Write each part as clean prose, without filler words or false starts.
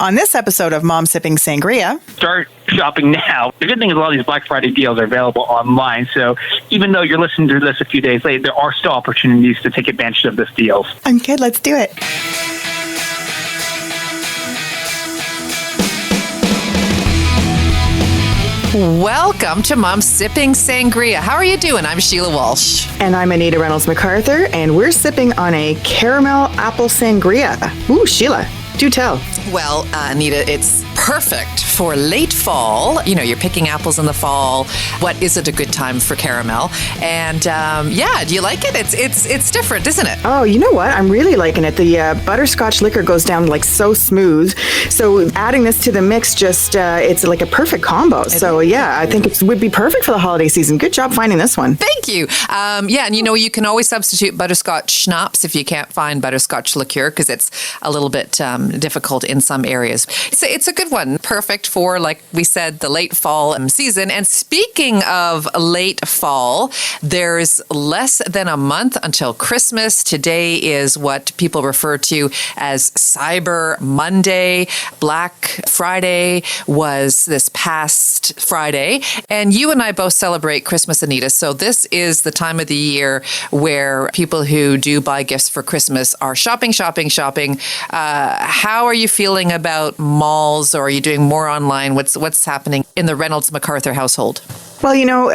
On this episode of Mom Sipping Sangria, start shopping now. The good thing is a lot of these Black Friday deals are available online. So even though you're listening to this a few days late, there are still opportunities to take advantage of this deals. Okay, let's do it. Welcome to Mom Sipping Sangria. How are you doing? I'm Sheila Walsh. And I'm Anita Reynolds MacArthur, and we're sipping on a caramel apple sangria. Ooh, Sheila, do tell. Well, Anita, it's perfect for late fall. You know, you're picking apples in the fall. What isn't a good time for caramel? And do you like it? It's different, isn't it? Oh, you know what? I'm really liking it. The butterscotch liquor goes down like so smooth. So adding this to the mix, just it's like a perfect combo. So yeah, I think it would be perfect for the holiday season. Good job finding this one. Thank you. And you know, you can always substitute butterscotch schnapps if you can't find butterscotch liqueur because it's a little bit difficult in some areas. So it's a good one. Perfect for, like we said, the late fall season. And speaking of late fall, there's less than a month until Christmas. Today is what people refer to as Cyber Monday. Black Friday was this past Friday. And you and I both celebrate Christmas, Anita. So this is the time of the year where people who do buy gifts for Christmas are shopping. How are you feeling about malls, or are you doing more online? What's happening in the Reynolds MacArthur household? Well, you know,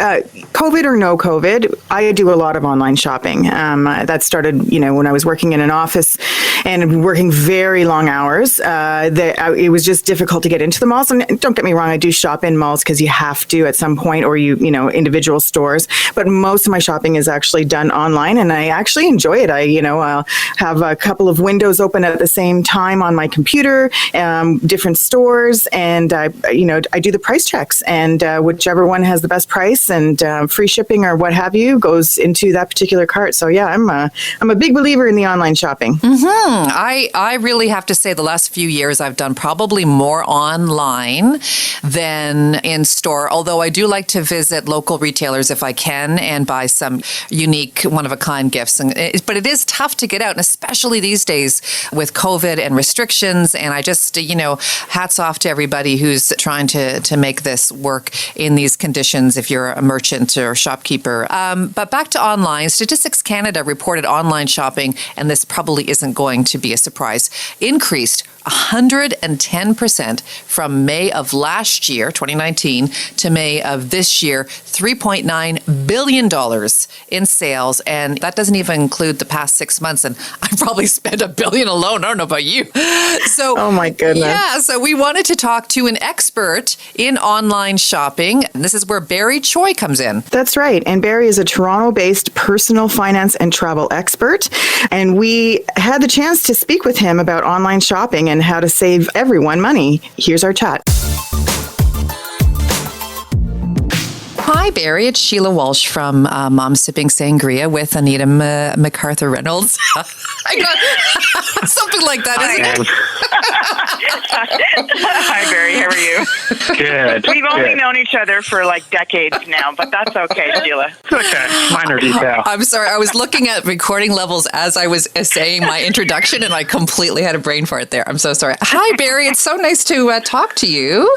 COVID or no COVID, I do a lot of online shopping. That started, you know, when I was working in an office and working very long hours. It was just difficult to get into the malls. And don't get me wrong, I do shop in malls because you have to at some point, or you know, individual stores. But most of my shopping is actually done online, and I actually enjoy it. I'll have a couple of windows open at the same time on my computer, different stores, and I do the price checks, and whichever one has the best price and free shipping or what have you goes into that particular cart. So yeah, I'm a big believer in the online shopping. Mm-hmm. I really have to say the last few years I've done probably more online than in store, although I do like to visit local retailers if I can and buy some unique one-of-a-kind gifts. But it is tough to get out, and especially these days with COVID and restrictions. And I just, hats off to everybody who's trying to make this work in these conditions if you're a merchant or shopkeeper. But back to online, Statistics Canada reported online shopping, and this probably isn't going to be a surprise, increased 110% from May of last year, 2019, to May of this year, $3.9 billion in sales. And that doesn't even include the past 6 months. And I probably spent $1 billion alone. I don't know about you. So, oh my goodness. Yeah. So we wanted to talk to an expert in online shopping. And this is where Barry Choi comes in. That's right. And Barry is a Toronto-based personal finance and travel expert. And we had the chance to speak with him about online shopping and how to save everyone money. Here's our chat. Hi, Barry. It's Sheila Walsh from Mom Sipping Sangria with Anita MacArthur Reynolds. I got something like that, isn't it? Hi, Barry. How are you? Good. We've only known each other for like decades now, but that's okay, Sheila. Okay, minor detail. I'm sorry. I was looking at recording levels as I was saying my introduction, and I completely had a brain fart there. I'm so sorry. Hi, Barry. It's so nice to talk to you.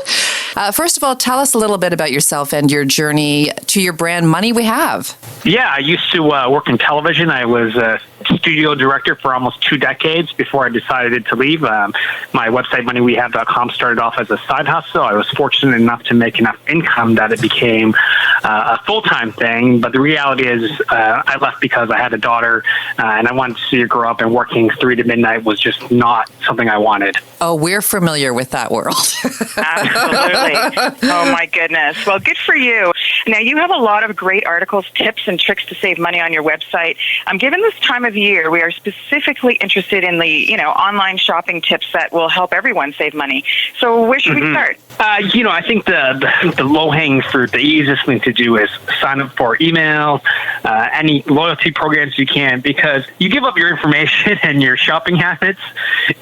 First of all, tell us a little bit about yourself and your journey to your brand Money We Have. Yeah, I used to work in television. I was a studio director for almost 2 decades before I decided to leave. My website, moneywehave.com, started off as a side hustle. I was fortunate enough to make enough income that it became a full-time thing. But the reality is I left because I had a daughter and I wanted to see her grow up, and working 3 to midnight was just not something I wanted. Oh, we're familiar with that world. Absolutely. Oh, my goodness. Well, good for you. Now, you have a lot of great articles, tips, and tricks to save money on your website. Given this time of year, we are specifically interested in the, online shopping tips that will help everyone save money. So where should we start? I think the low-hanging fruit, the easiest thing to do is sign up for emails, any loyalty programs you can, because you give up your information and your shopping habits,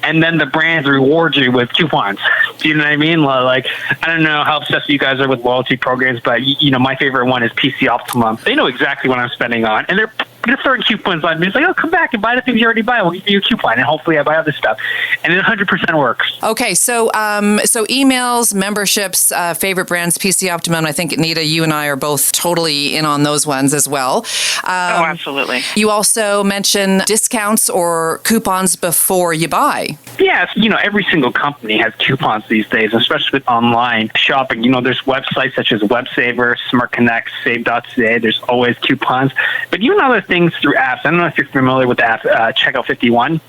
and then the brands reward you with coupons. Do you know what I mean? Like, I don't know how obsessed you guys are with loyalty programs, but, my favorite one is PC Optimum. They know exactly what I'm spending on, and they're going to throw in coupons on me. It's like, oh, come back and buy the things you already buy. We'll give you a coupon, and hopefully I buy other stuff. And it 100% works. Okay, so emails, memberships, favorite brands, PC Optimum. I think, Anita, you and I are both totally in on those ones as well. Absolutely. You also mention discounts or coupons before you buy. Yes, every single company has coupons these days, especially with online shopping. There's websites such as WebSaver, Smart Connect, Save.ca. There's always coupons. But even other things through apps. I don't know if you're familiar with the app Checkout51.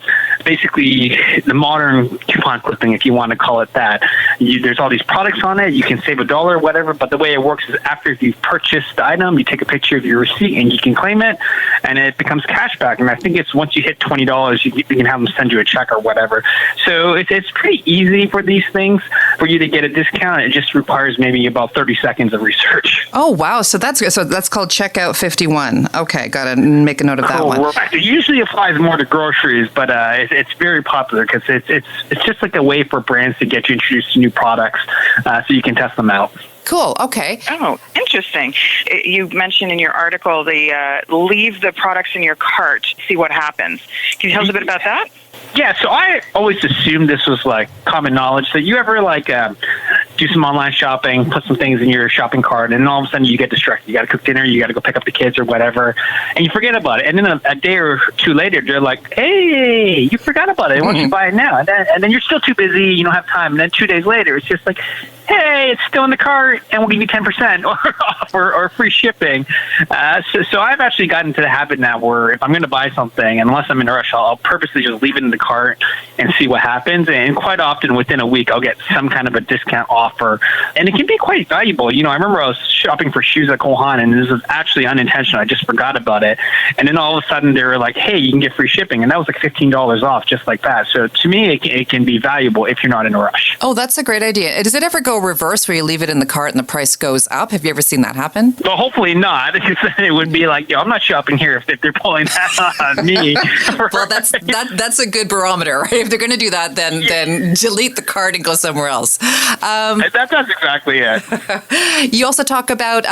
Basically, the modern coupon clipping, if you want to call it that. There's all these products on it. You can save $1 or whatever, but the way it works is after you've purchased the item, you take a picture of your receipt and you can claim it, and it becomes cashback. And I think it's once you hit $20, you can have them send you a check or whatever. So it's pretty easy for these things for you to get a discount. It just requires maybe about 30 seconds of research. Oh, wow. So that's called Checkout51. Okay, got to make a note of that one. Right. It usually applies more to groceries, but it's very popular because it's just like a way for brands to get you introduced to new products so you can test them out. Cool. Okay. Oh, interesting. You mentioned in your article the leave the products in your cart, see what happens. Can you tell us a bit about that? Yeah, so I always assumed this was like common knowledge. So you ever do some online shopping, put some things in your shopping cart, and all of a sudden you get distracted. You got to cook dinner, you got to go pick up the kids or whatever, and you forget about it. And then a day or two later, they're like, "Hey, you forgot about it. Why don't you buy it now?" And then you're still too busy. You don't have time. And then 2 days later, it's just like, "Hey, it's still in the cart, and we'll give you 10% off or free shipping." So I've actually gotten into the habit now where if I'm going to buy something, unless I'm in a rush, I'll purposely just leave it in the cart and see what happens. And quite often within a week, I'll get some kind of a discount offer. And it can be quite valuable. I remember I was shopping for shoes at Cole Haan, and this was actually unintentional. I just forgot about it. And then all of a sudden they were like, "Hey, you can get free shipping." And that was like $15 off just like that. So to me, it can be valuable if you're not in a rush. Oh, that's a great idea. Does it ever go reverse where you leave it in the cart and the price goes up? Have you ever seen that happen? Well, hopefully not. It would be like, I'm not shopping here if they're pulling that on me. Well, that's a good barometer, right? If they're going to do that, then delete the cart and go somewhere else. That's exactly it. You also talk about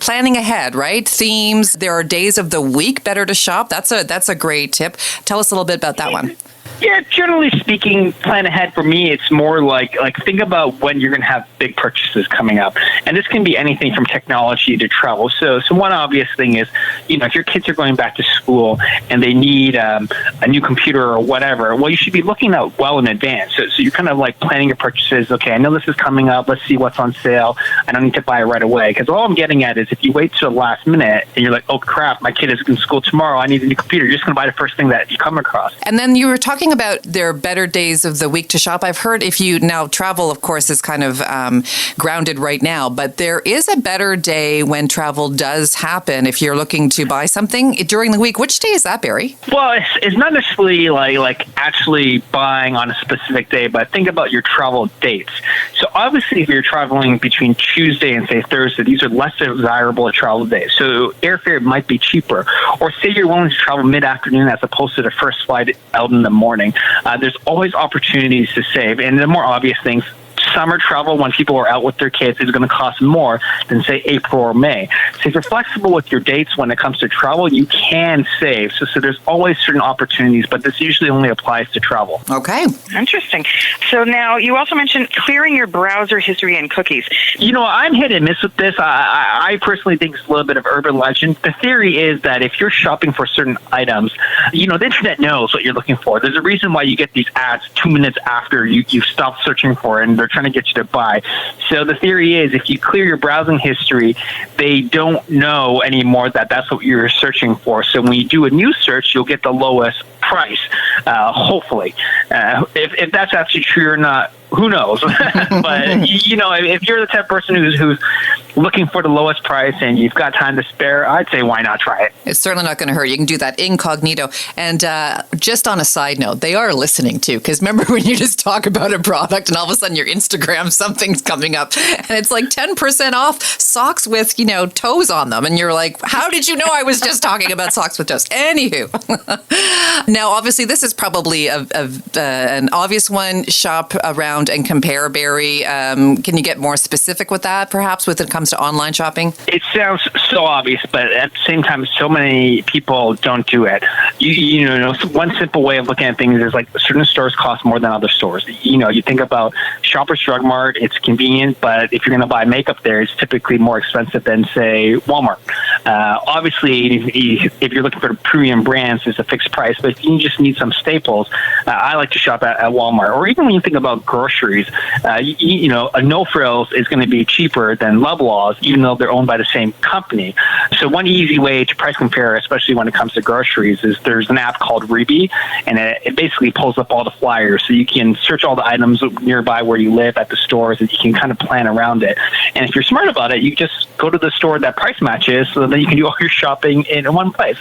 planning ahead, right? Themes. There are days of the week better to shop. That's a great tip. Tell us a little bit about that one. Yeah, generally speaking, plan ahead for me, it's more like think about when you're going to have big purchases coming up. And this can be anything from technology to travel. So one obvious thing is, if your kids are going back to school and they need a new computer or whatever, well, you should be looking out well in advance. So you're kind of like planning your purchases. Okay, I know this is coming up. Let's see what's on sale. I don't need to buy it right away. Because all I'm getting at is if you wait till the last minute and you're like, oh, crap, my kid is in school tomorrow. I need a new computer. You're just going to buy the first thing that you come across. And then you were talking about there are better days of the week to shop. I've heard if you now travel, of course, is kind of grounded right now, but there is a better day when travel does happen if you're looking to buy something during the week. Which day is that, Barry? Well, it's not necessarily like actually buying on a specific day, but think about your travel dates. So obviously, if you're traveling between Tuesday and say Thursday, these are less desirable travel days. So airfare might be cheaper. Or say you're willing to travel mid-afternoon as opposed to the first flight out in the morning. There's always opportunities to save. And the more obvious things, summer travel when people are out with their kids is going to cost more than, say, April or May. So if you're flexible with your dates when it comes to travel, you can save. So there's always certain opportunities, but this usually only applies to travel. Okay. Interesting. So now you also mentioned clearing your browser history and cookies. I'm hit and miss with this. I personally think it's a little bit of urban legend. The theory is that if you're shopping for certain items, the internet knows what you're looking for. There's a reason why you get these ads 2 minutes after you've stopped searching for it, and they're trying to get you to buy. So the theory is if you clear your browsing history, they don't know anymore that that's what you're searching for. So when you do a new search, you'll get the lowest price, hopefully. If that's actually true or not, who knows? But, if you're the type of person who's looking for the lowest price and you've got time to spare, I'd say why not try it? It's certainly not going to hurt. You can do that incognito. And just on a side note, they are listening too. Because remember when you just talk about a product and all of a sudden your Instagram, something's coming up and it's like 10% off socks with, toes on them. And you're like, how did you know I was just talking about socks with toes? Anywho. Now, obviously, this is probably an obvious one. Shop around around and compare, Barry. Can you get more specific with that, perhaps, when it comes to online shopping? It sounds so obvious, but at the same time, so many people don't do it. You know, one simple way of looking at things is like certain stores cost more than other stores. You know, you think about Shoppers Drug Mart, it's convenient, but if you're going to buy makeup there, it's typically more expensive than, say, Walmart. Obviously, if you're looking for premium brands, it's a fixed price, but if you just need some staples, I like to shop at Walmart. Or even when you think about groceries, you know, a No Frills is going to be cheaper than Lovelaw's, even though they're owned by the same company. So one easy way to price compare, especially when it comes to groceries, is there's an app called Reebee, and it basically pulls up all the flyers, so you can search all the items nearby where you live at the stores, and you can kind of plan around it. And if you're smart about it, you just go to the store that price matches, so that you can do all your shopping in one place.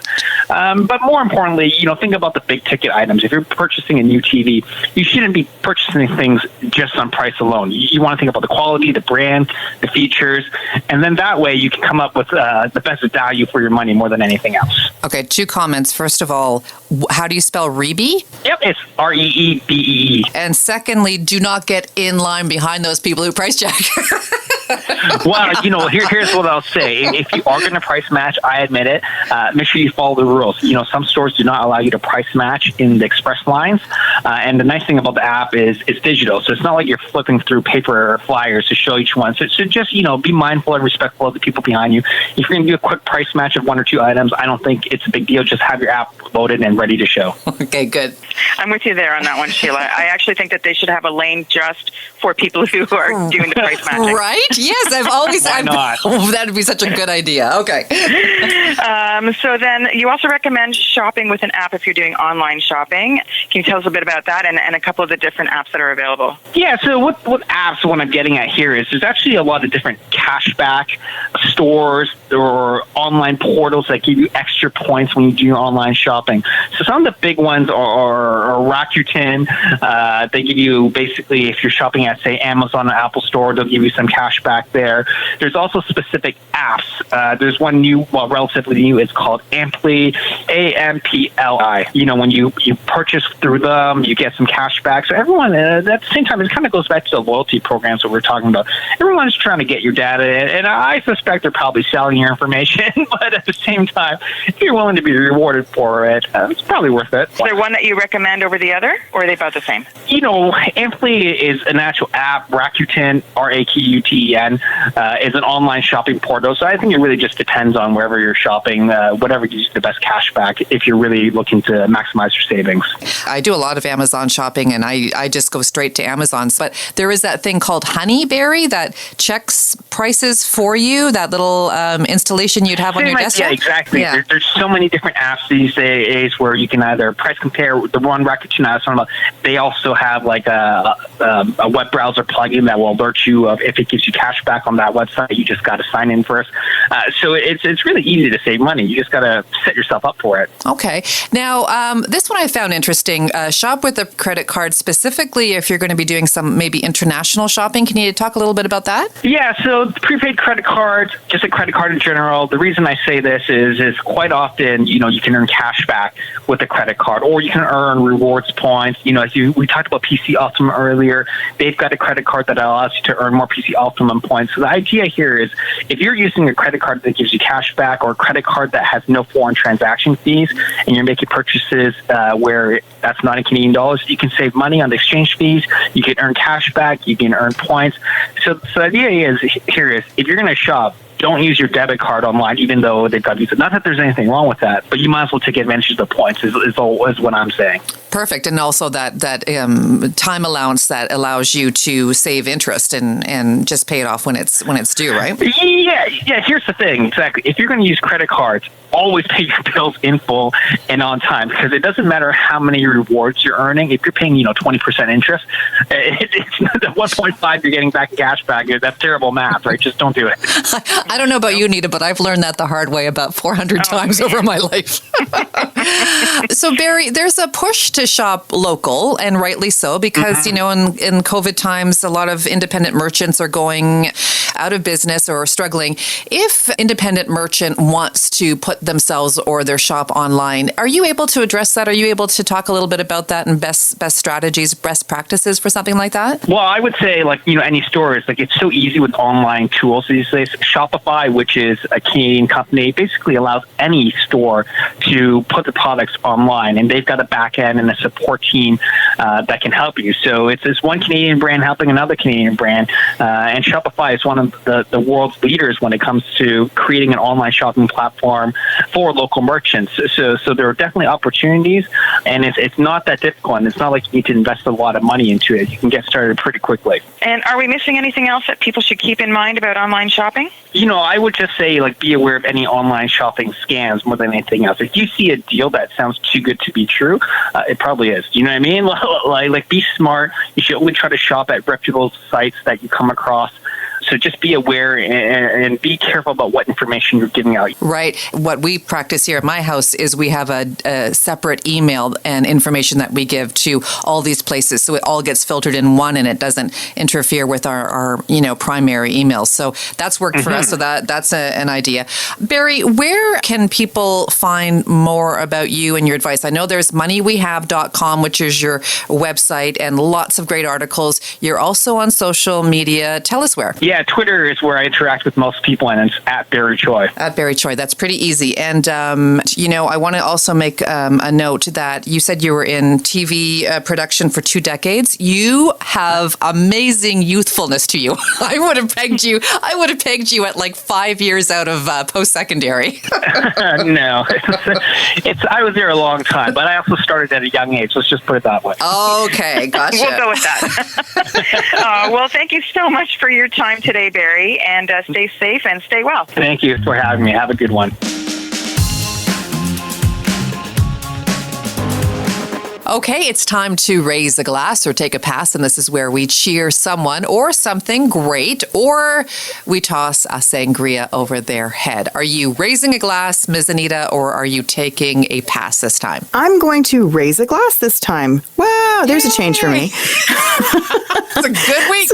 But more importantly, you know, think about the big ticket items. If you're purchasing a new TV, you shouldn't be purchasing things just on price alone. You want to think about the quality, the brand, the features, and then that way you can come up with the best value for your money more than anything else. Okay, 2 comments. First of all, how do you spell Reebee? Yep, it's Reebee. And secondly, do not get in line behind those people who price check. Well, you know, here's what I'll say. If you are going to price match, I admit it, make sure you follow the rules. You know, some stores do not allow you to price match in the express lines. And the nice thing about the app is it's digital. So it's not like you're flipping through paper flyers to show each one. So just, you know, be mindful and respectful of the people behind you. If you're going to do a quick price match of 1 or 2 items, I don't think it's a big deal. Just have your app loaded and ready to show. Okay, good. I'm with you there on that one, Sheila. I actually think that they should have a lane just for people who are doing the price matching. Right? Yes, I've always... Why not? Oh, that would be such a good idea. Okay. So then you also recommend shopping with an app if you're doing online shopping. Can you tell us a bit about that and a couple of the different apps that are available? Yeah, so what apps, what I'm getting at here is there's actually a lot of different cashback stores or online portals that give you extra points when you do your online shopping. So some of the big ones are Rakuten. They give you basically, if you're shopping at, say, Amazon or Apple Store, they'll give you some cash back there. There's also specific apps. There's one new, well, relatively new. It's called Ampli, Ampli. You know, when you purchase through them, you get some cash back. So everyone, at the same time, it kind of goes back to the loyalty programs that we're talking about. Everyone's trying to get your data, and I suspect they're probably selling your information. But at the same time, if you're willing to be rewarded for it, it's probably worth it. Is there one that you recommend over the other, or are they about the same? You know, Ampli is an actual app. Rakuten, Rakuten, is an online shopping portal. So I think it really just depends on wherever you're shopping, whatever gives you the best cash back if you're really looking to maximize your savings. I do a lot of Amazon shopping, and I just go straight to Amazon. But there is that thing called Honeyberry that checks prices for you, that little installation you'd have on your desktop. Yeah, exactly. Yeah. There's so many different apps these days where you can either price compare. The one Rakuten I was talking about, they also have like a web browser plugin that will alert you of if it gives you cash back on that website. You just got to sign in first. So it's really easy to save money. You just got to set yourself up for it. Okay. Now, this one I found interesting. Shop with a credit card, specifically if you're going to be doing some maybe international shopping. Can you talk a little bit about that? Yeah, so prepaid credit cards, just a credit card in general. The reason I say this is quite often, you know, you can earn cash back with a credit card, or you can earn rewards points. You know, we talked about PC Ultimate earlier. They've got a credit card that allows you to earn more PC Ultimate points. So the idea here is if you're using a credit card that gives you cash back, or a credit card that has no foreign transaction fees, and you're making purchases where that's not in Canadian dollars, you can save money on the exchange fees. You can earn cash back. You can earn points. So the idea is here is if you're going to shop, don't use your debit card online, even though they've got Visa. Not that there's anything wrong with that, but you might as well take advantage of the points is what I'm saying. Perfect. And also that time allowance that allows you to save interest and just pay it off when it's due, right? Yeah. Here's the thing. Exactly. If you're going to use credit cards, always pay your bills in full and on time, because it doesn't matter how many rewards you're earning. If you're paying, 20% interest, it's not the 1.5 you're getting back in cash back. That's terrible math, right? Just don't do it. I don't know about you, Nita, but I've learned that the hard way about 400 times over my life. So, Barry, there's a push to shop local, and rightly so, because, in COVID times, a lot of independent merchants are going out of business or struggling, if independent merchant wants to put themselves or their shop online, are you able to address that? Are you able to talk a little bit about that and best strategies, best practices for something like that? Well, I would say, any stores, it's so easy with online tools these days. Shopify, which is a Canadian company, basically allows any store to put the products online, and they've got a back end and a support team that can help you. So it's one Canadian brand helping another Canadian brand, and Shopify is one of the world's leaders when it comes to creating an online shopping platform for local merchants. So there are definitely opportunities, and it's not that difficult, and it's not like you need to invest a lot of money into it. You can get started pretty quickly. And are we missing anything else that people should keep in mind about online shopping? I would just say, be aware of any online shopping scams more than anything else. If you see a deal that sounds too good to be true, it probably is. You know what I mean? Be smart. You should only try to shop at reputable sites that you come across. So just be aware and be careful about what information you're giving out. Right. What we practice here at my house is we have a separate email and information that we give to all these places. So it all gets filtered in one and it doesn't interfere with our primary emails. So that's worked for us. So that's an idea. Barry, where can people find more about you and your advice? I know there's moneywehave.com, which is your website, and lots of great articles. You're also on social media. Tell us where. Yeah, Twitter is where I interact with most people, and it's at Barry Choi. At Barry Choi. That's pretty easy. And, I want to also make a note that you said you were in TV production for 2 decades. You have amazing youthfulness to you. I would have pegged you at 5 years out of post-secondary. No. I was there a long time, but I also started at a young age. Let's just put it that way. Okay, gotcha. We'll go with that. Well, thank you so much for your time today, Barry, and stay safe and stay well. Thank you for having me. Have a good one. Okay, it's time to raise a glass or take a pass, and this is where we cheer someone or something great, or we toss a sangria over their head. Are you raising a glass, Ms. Anita, or are you taking a pass this time? I'm going to raise a glass this time. Wow, there's a change for me. It's a good week.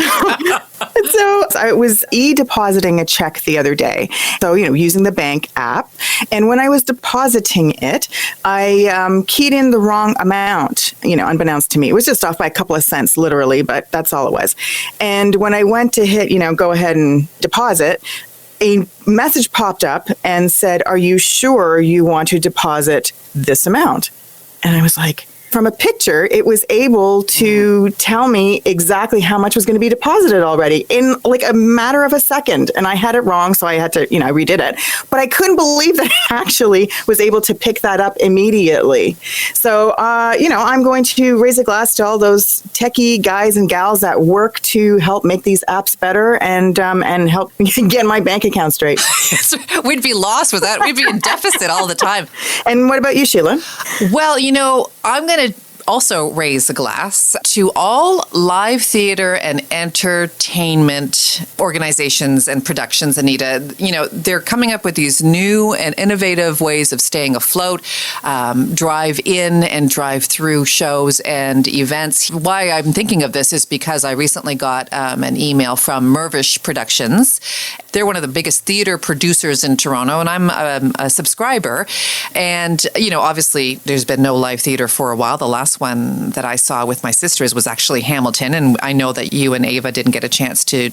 So I was e-depositing a check the other day. So, using the bank app. And when I was depositing it, I keyed in the wrong amount, unbeknownst to me. It was just off by a couple of cents, literally, but that's all it was. And when I went to hit, go ahead and deposit, a message popped up and said, "Are you sure you want to deposit this amount?" And I was like, from a picture, it was able to tell me exactly how much was going to be deposited already in a matter of a second. And I had it wrong, so I had to, I redid it. But I couldn't believe that I actually was able to pick that up immediately. So, I'm going to raise a glass to all those techie guys and gals that work to help make these apps better and help get my bank account straight. We'd be lost with that. We'd be in deficit all the time. And what about you, Sheila? Well, I'm going to also raise a glass to all live theater and entertainment organizations and productions, Anita. They're coming up with these new and innovative ways of staying afloat, drive-in and drive-through shows and events. Why I'm thinking of this is because I recently got an email from Mervish Productions. They're one of the biggest theater producers in Toronto, and I'm a subscriber. And, obviously, there's been no live theater for a while. The last one that I saw with my sisters was actually Hamilton, and I know that you and Ava didn't get a chance to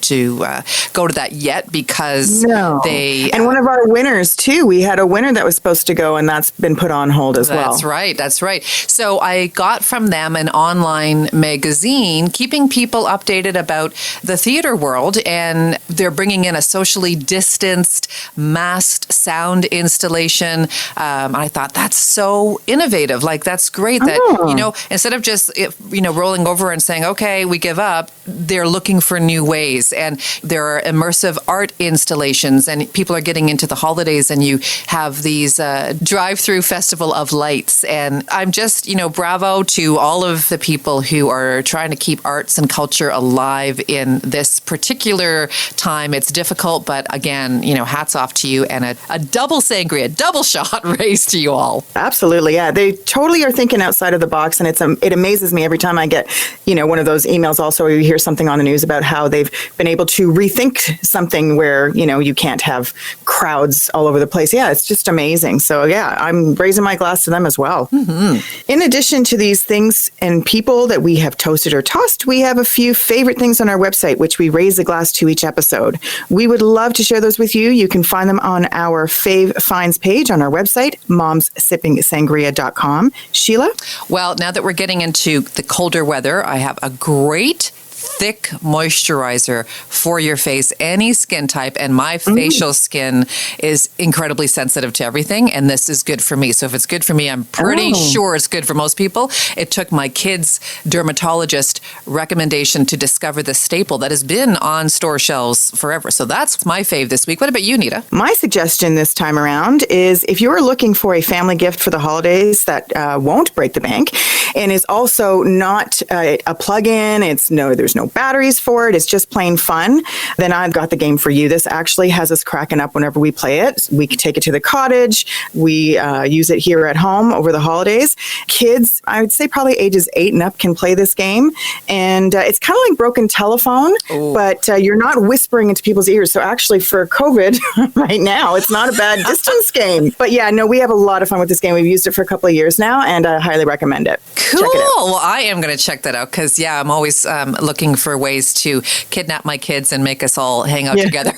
go to that yet because they... And one of our winners, too. We had a winner that was supposed to go, and that's been put on hold as well. That's right. So I got from them an online magazine keeping people updated about the theater world, and they're bringing in a socially distanced, masked sound installation. I thought that's so innovative. That's great that, instead of just, rolling over and saying, okay, we give up, they're looking for new ways. And there are immersive art installations, and people are getting into the holidays, and you have these drive-through festival of lights. And I'm just, bravo to all of the people who are trying to keep arts and culture alive in this particular time. It's difficult, difficult. But again, hats off to you, and a double sangria, double shot raise to you all. Absolutely. Yeah. They totally are thinking outside of the box. And it amazes me every time I get, one of those emails also where you hear something on the news about how they've been able to rethink something where, you can't have crowds all over the place. Yeah. It's just amazing. So yeah, I'm raising my glass to them as well. Mm-hmm. In addition to these things and people that we have toasted or tossed, we have a few favorite things on our website, which we raise a glass to each episode. We would love to share those with you. You can find them on our Fave Finds page on our website, momssipping.sangria.com. Sheila? Well, now that we're getting into the colder weather, I have a great thick moisturizer for your face, any skin type, and my facial skin is incredibly sensitive to everything, and this is good for me. So if it's good for me, I'm pretty sure it's good for most people. It took my kid's dermatologist recommendation to discover this staple that has been on store shelves forever. So that's my fave this week. What about you, Nita? My suggestion this time around is if you're looking for a family gift for the holidays that won't break the bank and is also not a plug-in, there's no batteries for it, it's just plain fun, then I've got the game for you. This actually has us cracking up whenever we play it. We can take it to the cottage. We use it here at home over the holidays. Kids, I would say probably ages 8 and up, can play this game. And it's kind of like broken telephone, but you're not whispering into people's ears. So actually for COVID right now, it's not a bad distance game. But yeah, no, we have a lot of fun with this game. We've used it for a couple of years now, and I highly recommend it. Cool. Well, I am going to check that out because, I'm always looking for ways to kidnap my kids and make us all hang out together.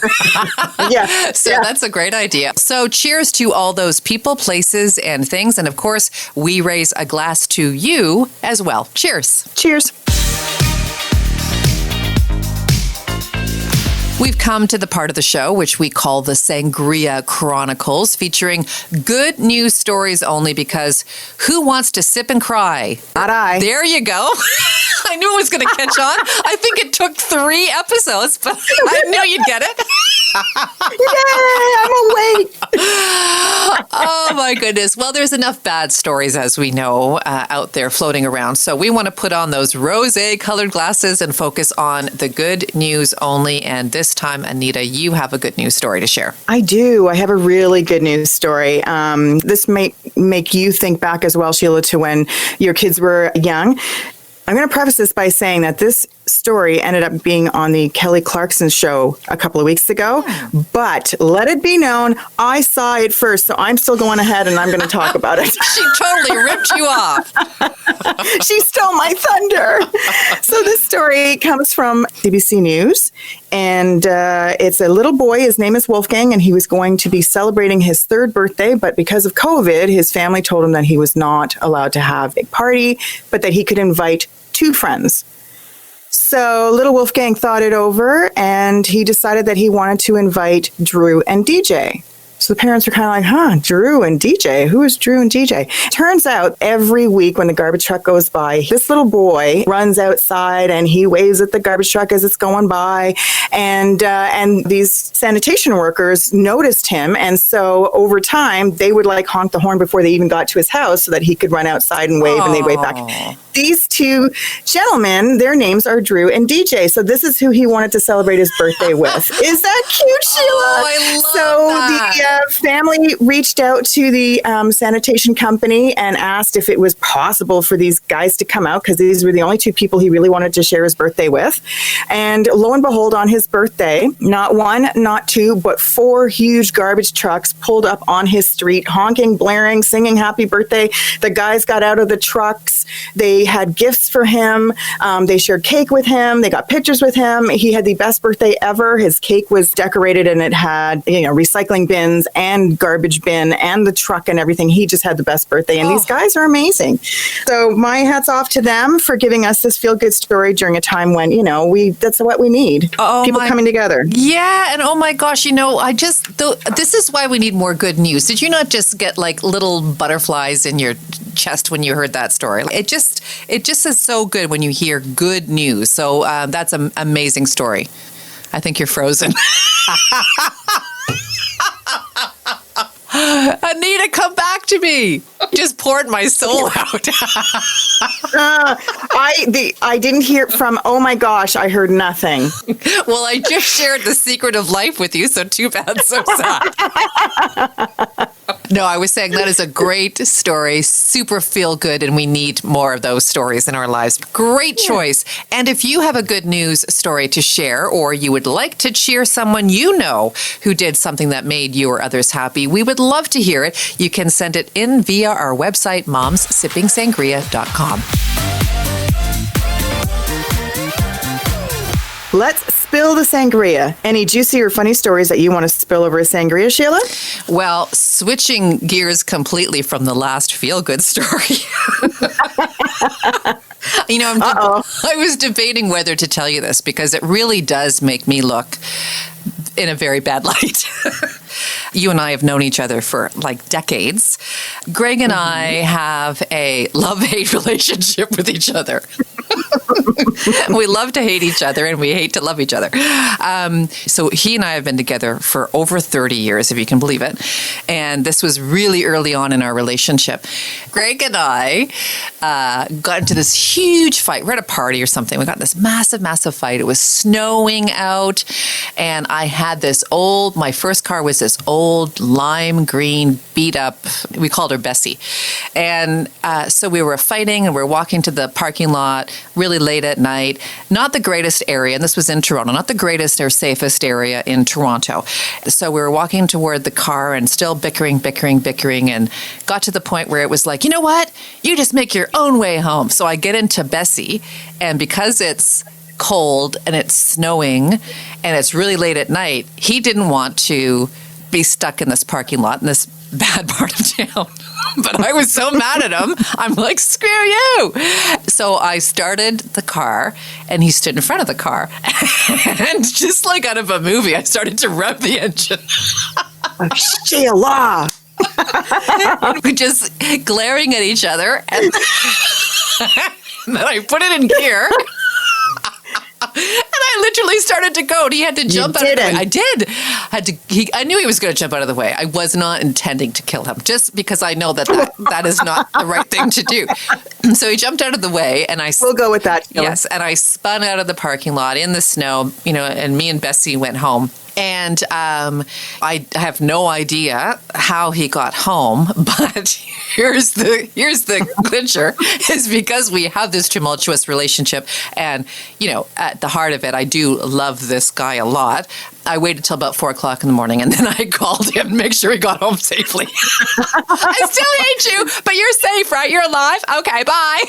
So that's a great idea. So cheers to all those people, places, and things. And of course, we raise a glass to you as well. Cheers. Cheers. We've come to the part of the show which we call the Sangria Chronicles, featuring good news stories only, because who wants to sip and cry? Not I. There you go. I knew it was going to catch on. I think it took 3 episodes, but I knew you'd get it. Yay, I'm awake. Oh, my goodness. Well, there's enough bad stories, as we know, out there floating around. So we want to put on those rosé-colored glasses and focus on the good news only. And this time, Anita, you have a good news story to share. I do. I have a really good news story. This may make you think back as well, Sheila, to when your kids were young. I'm going to preface this by saying that this story ended up being on the Kelly Clarkson show a couple of weeks ago, but let it be known, I saw it first, so I'm still going ahead and I'm going to talk about it. She totally ripped you off. She stole my thunder. So this story comes from CBC News, and it's a little boy. His name is Wolfgang, and he was going to be celebrating his 3rd birthday, but because of COVID, his family told him that he was not allowed to have a party, but that he could invite 2 friends. So little Wolfgang thought it over, and he decided that he wanted to invite Drew and DJ. So the parents were kind of like, Drew and DJ? Who is Drew and DJ? Turns out every week when the garbage truck goes by, this little boy runs outside and he waves at the garbage truck as it's going by. And these sanitation workers noticed him. And so over time, they would honk the horn before they even got to his house so that he could run outside and wave, and they'd wave back. These 2 gentlemen, their names are Drew and DJ. So this is who he wanted to celebrate his birthday with. Is that cute, Sheila? Oh, I love that. The family reached out to the sanitation company and asked if it was possible for these guys to come out, because these were the only 2 people he really wanted to share his birthday with. And lo and behold, on his birthday, not 1, not 2, but 4 huge garbage trucks pulled up on his street, honking, blaring, singing happy birthday. The guys got out of the trucks. They had gifts for him. They shared cake with him. They got pictures with him. He had the best birthday ever. His cake was decorated, and it had recycling bins and garbage bin and the truck and everything. He just had the best birthday, and these guys are amazing. So my hat's off to them for giving us this feel-good story during a time when, that's what we need. People coming together. Yeah, and oh my gosh, this is why we need more good news. Did you not just get little butterflies in your chest when you heard that story? It just is so good when you hear good news. So that's an amazing story. I think you're frozen. Anita, come back to me. Just poured my soul out. I didn't hear from, oh my gosh, I heard nothing. Well, I just shared the secret of life with you, so too bad, so sad. No, I was saying that is a great story, super feel good, and we need more of those stories in our lives. Great choice. And if you have a good news story to share, or you would like to cheer someone you know who did something that made you or others happy, we would love to hear it. You can send it in via our website, momssipping.sangria.com. Let's spill the sangria. Any juicy or funny stories that you want to spill over a sangria, Sheila? Well, switching gears completely from the last feel-good story. I was debating whether to tell you this because it really does make me look in a very bad light. You and I have known each other for like decades. Greg and I have a love-hate relationship with each other. We love to hate each other and we hate to love each other. So he and I have been together for over 30 years, if you can believe it. And this was really early on in our relationship. Greg and I got into this huge fight. We're at a party or something. We got in this massive, massive fight. It was snowing out. And I had my first car was this old lime green beat up, we called her Bessie. And so we were fighting and we were walking to the parking lot really late at night. Not the greatest area, and this was in Toronto, not the greatest or safest area in Toronto. So we were walking toward the car and still bickering, and got to the point where it was like, you know what? You just make your own way home. So I get into Bessie, and because it's cold and it's snowing and it's really late at night, he didn't want to be stuck in this parking lot in this bad part of town. But I was so mad at him. I'm like, screw you. So I started the car and he stood in front of the car. And just like out of a movie, I started to rev the engine. Sheila! And we're just glaring at each other. And then I put it in gear. And I literally started to go. And he had to jump out of the way. I did. I knew he was going to jump out of the way. I was not intending to kill him, just because I know that is not the right thing to do. So he jumped out of the way, and we'll go with that. Sheila. Yes, and I spun out of the parking lot in the snow. And me and Bessie went home. And I have no idea how he got home, but here's the clincher, is because we have this tumultuous relationship, and at the heart of it, I do love this guy a lot. I waited till about 4 o'clock in the morning, and then I called him to make sure he got home safely. I still hate you, but you're safe, right? You're alive? Okay, bye.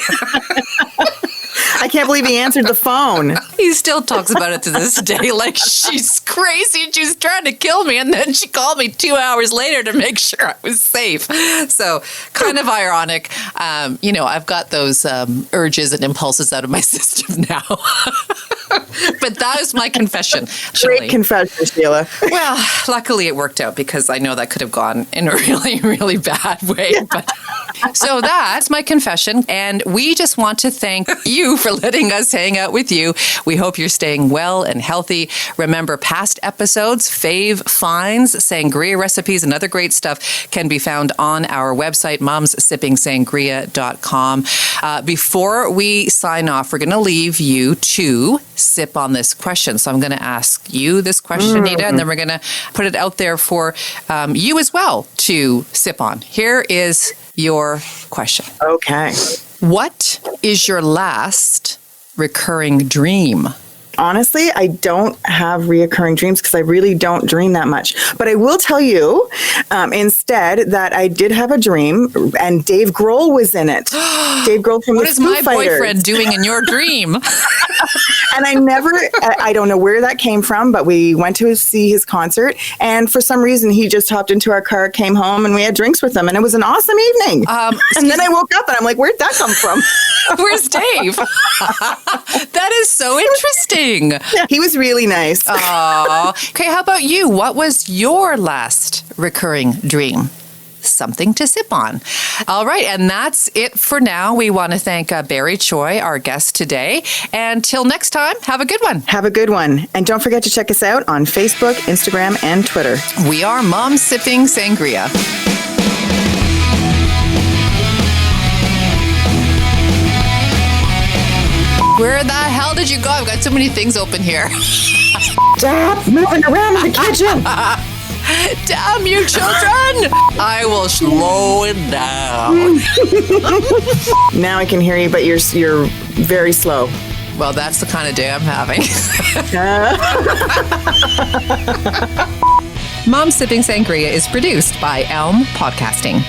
I can't believe he answered the phone. He still talks about it to this day, like she's crazy and she's trying to kill me, and then she called me 2 hours later to make sure I was safe. So kind of ironic. I've got those urges and impulses out of my system now. But that was my confession. Great confession, Sheila. Well, luckily it worked out, because I know that could have gone in a really, really bad way. Yeah. But so that's my confession. And we just want to thank you for letting us hang out with you. We hope you're staying well and healthy. Remember, past episodes, fave finds, sangria recipes, and other great stuff can be found on our website, momssipping.sangria.com. Before we sign off, we're going to leave you to sip on this question. So I'm going to ask you this question, Anita, and then we're going to put it out there for you as well to sip on. Here is your question. Okay. What is your last recurring dream? Honestly, I don't have reoccurring dreams because I really don't dream that much. But I will tell you instead that I did have a dream, and Dave Grohl was in it. Dave Grohl from What the is Foo my Fighters. boyfriend doing in your dream? And I don't know where that came from, but we went to see his concert, and for some reason he just hopped into our car, came home, and we had drinks with him, and it was an awesome evening. And then I woke up and I'm like, where'd that come from? Where's Dave? That is so interesting. Yeah, he was really nice. Okay, how about you? What was your last recurring dream? Something to sip on. All right, and that's it for now. We want to thank Barry Choi, our guest today. And till next time, have a good one. Have a good one. And don't forget to check us out on Facebook, Instagram, and Twitter. We are Mom Sipping Sangria. Where the hell did you go? I've got too many things open here. Stop moving around in the kitchen. Damn you, children! I will slow it down. Now I can hear you, but you're very slow. Well, that's the kind of day I'm having. Mom Sipping Sangria is produced by Elm Podcasting.